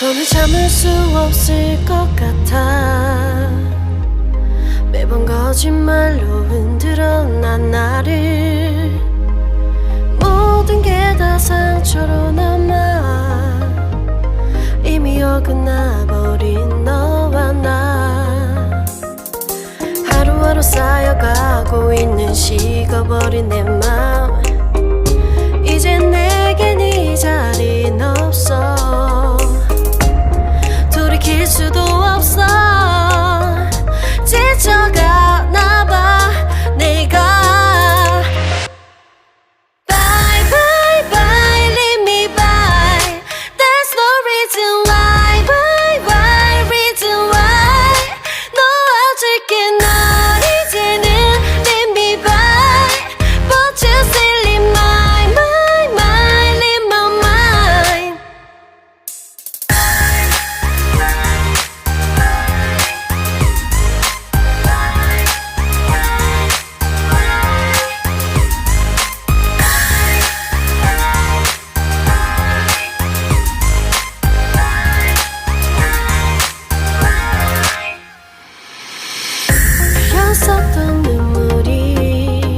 더는 참을 수 없을 것 같아. 매번 거짓말로 흔들어 난 나를. 모든 게 다 상처로 남아 이미 어긋나버린 너와 나. 하루하루 쌓여가고 있는 식어버린 내 맘. 이젠 내겐 이 자리는 없어. 돌이킬 수도 없어. 지쳐가나 봐 내가. Bye bye bye leave me by. There's no reason why. Bye bye reason why. 놓아줄게 널 이제는 leave me by. But you still in my mind, in my mind. 흘렸었던 눈물이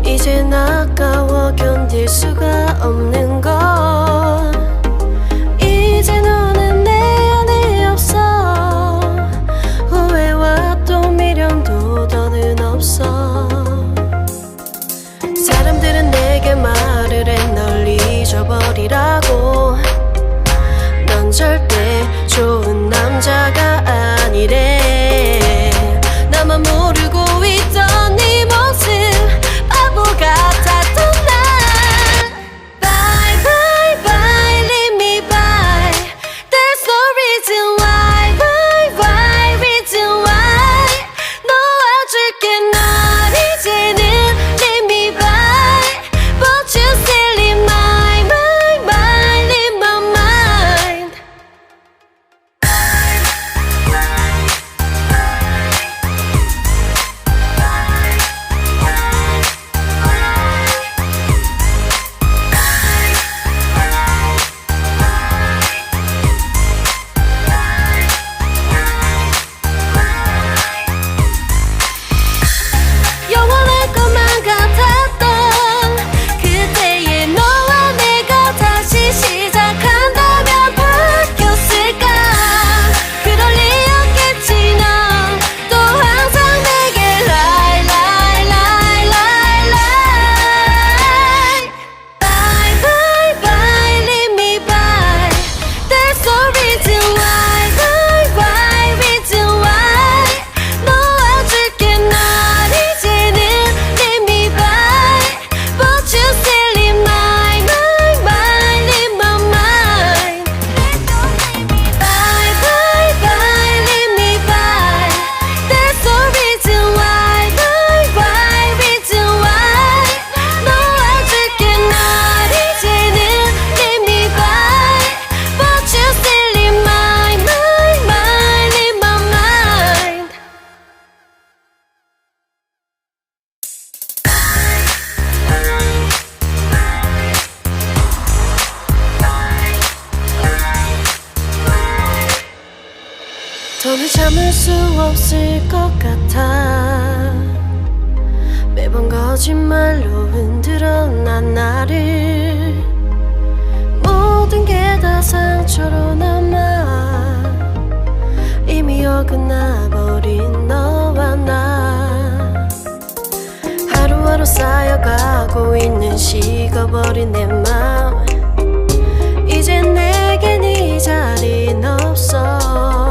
이젠 아까워 견딜 수가 없는 걸. 이제 너는 내 안에 없어. 후회와 또 미련도 더는 없어. 사람들은 내게 말을 해 널 잊어버리라고. 넌 절대 좋은 남자가 아니래. 나만 모르고 있던 네 모습 바보 같았던 날. Bye bye bye leave me by. There's no reason why. Bye bye reason why. 놓아줄게 널 이제는 leave me by. But you still in my mind, in my mind. 영원할 것만 같았던 그때의 너와 내가 다시 시작한다면 바뀌었을까. 그럴 리 없겠지. 넌 또 항상 내게 lie lie lie lie lie. Bye bye bye leave me by. There's no reason why. Bye bye reason why. 놓아줄게 널 이제는 leave me by. But you still in my mind, in my mind. Bye bye bye leave me by. There's no reason why. Bye bye reason why. 놓아줄게 널 이제는 leave me by. But you still in my mind, in my mind. 더는 참을 수 없을 것 같아. 매번 거짓말로 흔들어 난 나를. 모든 게 다 상처로 남아 이미 어긋나버린 너와 나. 하루하루 쌓여가고 있는 식어버린 내 맘. 이젠 내겐 이 자리는 없어.